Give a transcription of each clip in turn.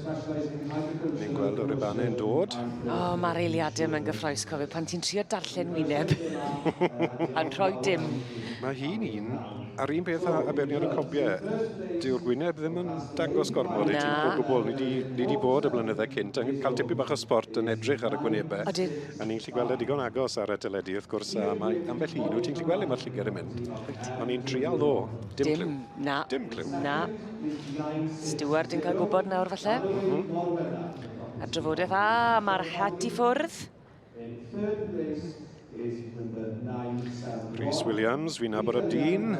Ni'n gweld o'r Ebane yn dod. O, mae'r eiliadau yn gyffroes, cofio, pan ti'n trio darllen wyneb a'n rhoi dim. Mae hi'n un, ar un peth a berniad y cobiau, dyw'r gwyneb ddim yn dangos gormod i ti o gwbl. Ni di bod y blynydde cynt, yn cael tipyn bach o sport yn edrych ar y gwynebau. A ni'n gallu gweld y digon agos ar y teledu, wrth gwrs, a mae ambell un, wyt ti'n gallu gweld le mae'r lligar yn mynd. Ond ni'n trial ddo, dim clyw. Dim clyw. Na. Stewart yn cael gwybod nawr falle. A drafodaeth, mae'r het i ffwrdd. Rhys Williams, fi'n nabod y dyn,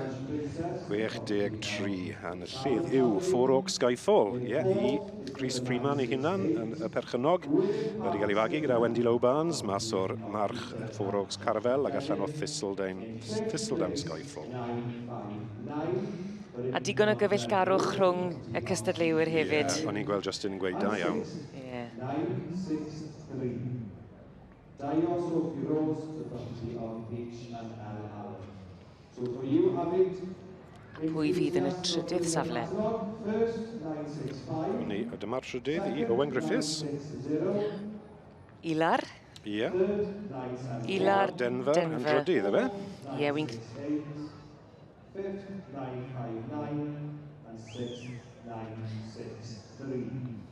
63, a'n y lledd yw Four Oaks Skyfall. I Chris Freeman ei hunan, y perchynog, wedi cael ei fagu gyda Wendy Low Barnes, mas o'r march Four Oaks Carfel ac allan o Thistledown Skyfall. A digon o gyfeillgarwch rhwng y cystadleuwyr hefyd. O'n i'n gweld Justin yn gweud da iawn. Daios of Euros, the property of H and L Allen. So for you have it. Pwy fydd yn y trydydd safle? A dyma'r trydydd i Owen Griffiths. Ilar? Ie. Ilar Denver yn drydydd, efe? Ie, wy'n... 5959 and 6963.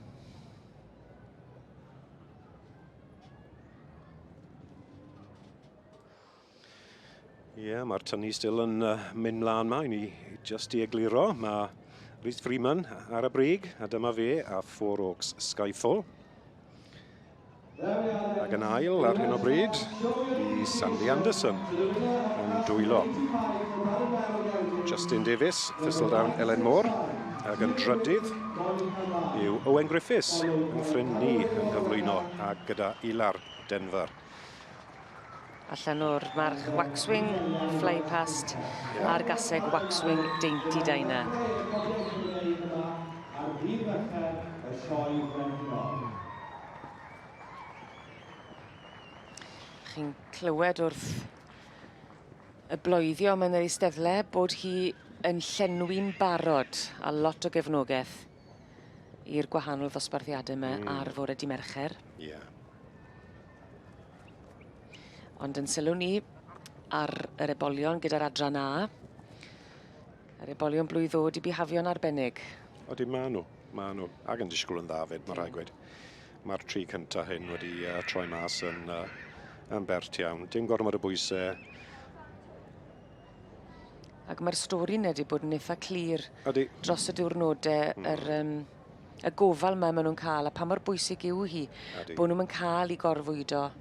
Mae'r tynnu still yn mynd mlaen ma, i just i egluro. Mae Rhys Freeman ar y brig, a dyma fe a Four Oaks Skyfall. Ac yn ail ar hyn o bryd i Sandy Anderson yn dwylo. Justin Davis, Thistledown Ellen Moore, ac yn drydydd yw Owen Griffiths yn ffrind ni yn cyflwyno, ac gyda Ilar Denver. Allan o'r march Waxwing, fly past, a'r gaseg Waxwing Dainty Diner. Chi'n clywed wrth y bloeddio mewn yr eisteddle bod hi yn llenwi'n barod a lot o gefnogaeth i'r gwahanol ddosbarthiadau yma ar fore di Mercher. Ond yn sylw ni ar yr ebolion gyda'r adran A. Yr ebolion Blwydd o di bihafio'n arbennig. Odi, ma' nhw. Ac yn disgwyl yn dda fyd, mae rhaid gweud. Mae'r tri cyntaf hyn wedi troi mas yn bert iawn. Dim gormod o bwysau. Ac mae'r stori wedi bod yn eitha clir dros y diwrnodau y gofal yma maen nhw'n cael, a pa mor bwysig yw hi, bod nhw'n cael i gorfwydo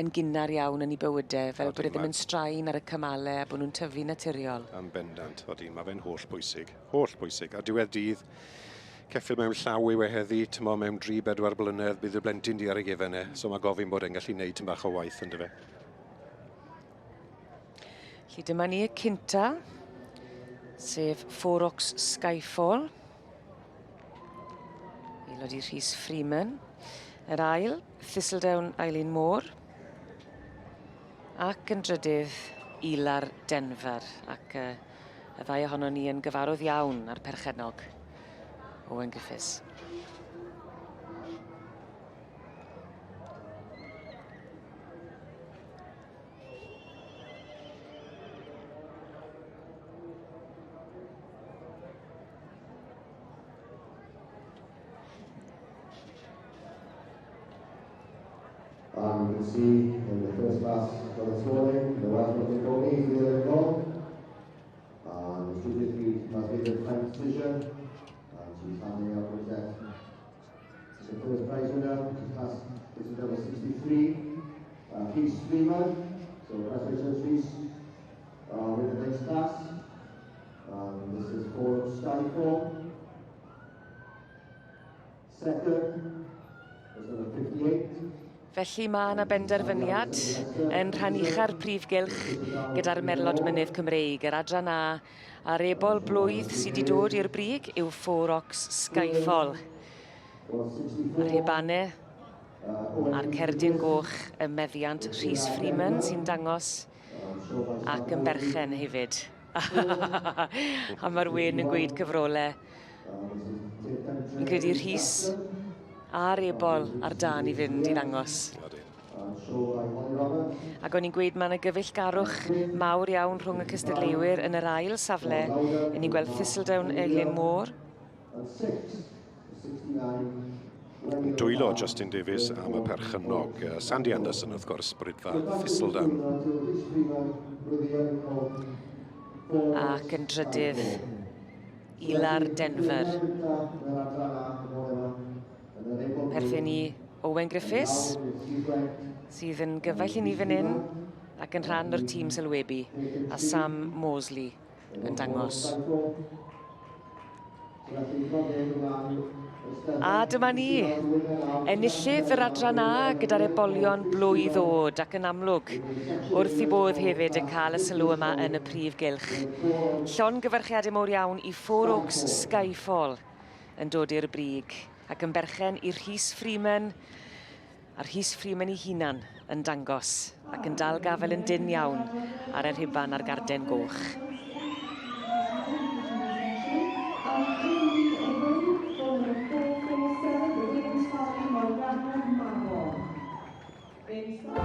yn gynnar iawn yn ei bywydau, fel bod e ddim yn straen ar y cymalau, a bod nhw'n tyfu naturiol. Yn bendant, mae fe'n holl bwysig. A diwedd dydd, ceffil mewn llaw i weheddu, tymo mewn 3-4 blynedd, bydd y blentyn di ar ei gefennau, so mae gofyn bod e'n gallu neud yn bach o waith yn dyfe. Felly dyma ni y cynta, sef Four Oaks Skyfall. Aelod i Rhys Freeman. Yr ail, Thistledown Eileen Moore. Ac yn drydydd, Ilar Denver. Ac y ddau ohono ni yn gyfarwydd iawn ar perchennog Owen Griffiths. You can see in the first class for this morning, the Welsh Ponies, Yearling Colt. The student must be the time decision. She's handing out with that. The first prize winner, this is number 63, Rhys Freeman. So congratulations, Rhys, with the next class. This is for Skyfall. Second is number 58. Felly mae yna benderfyniad yn rhan ucha'r prif gylch gyda'r Merlod Mynydd Cymreig, yr adran A, a'r Ebol Blwydd sydd wedi dod i'r brig yw Four Oaks Skyfall. Yr Ebane a'r cerdyn goch y meddiant Rhys Freeman sy'n dangos ac yn berchen hefyd. A mae'r wen yn gweud cyfrolau. Fi'n credu Rhys A'r Ebol ar dan i fynd i ddangos. Ac o'n i'n gweud mae yna gyfeillgarwch mawr iawn rhwng y cystadleuwyr yn yr ail safle. Yn ni'n gweld Thistledown Eileen Moore. Dwylo Justin Davies am y perchynog. Sandy Anderson, wrth gwrs, brydfa Thistledown. Ac yn drydydd, Ilar Denver. Perthyn i Owen Griffiths, sydd yn gyfaill i ni fan hyn ac yn rhan o'r tîm sylwebu, a Sam Mosley yn dangos. A dyma ni, enillydd yr adran A gyda'r ebolion blwydd o'd ac yn amlwg wrth i bodd hefyd yn cael y sylw yma yn y prif gylch. Llon gyfarchiadau mawr iawn i Four Oaks Skyfall yn dod i'r brig ac yn berchen i Rhys Freeman a'r Rhys Freeman ei hunan yn dangos ac yn dal gafel yn dyn iawn ar y rhuban a'r garden goch. Thank you.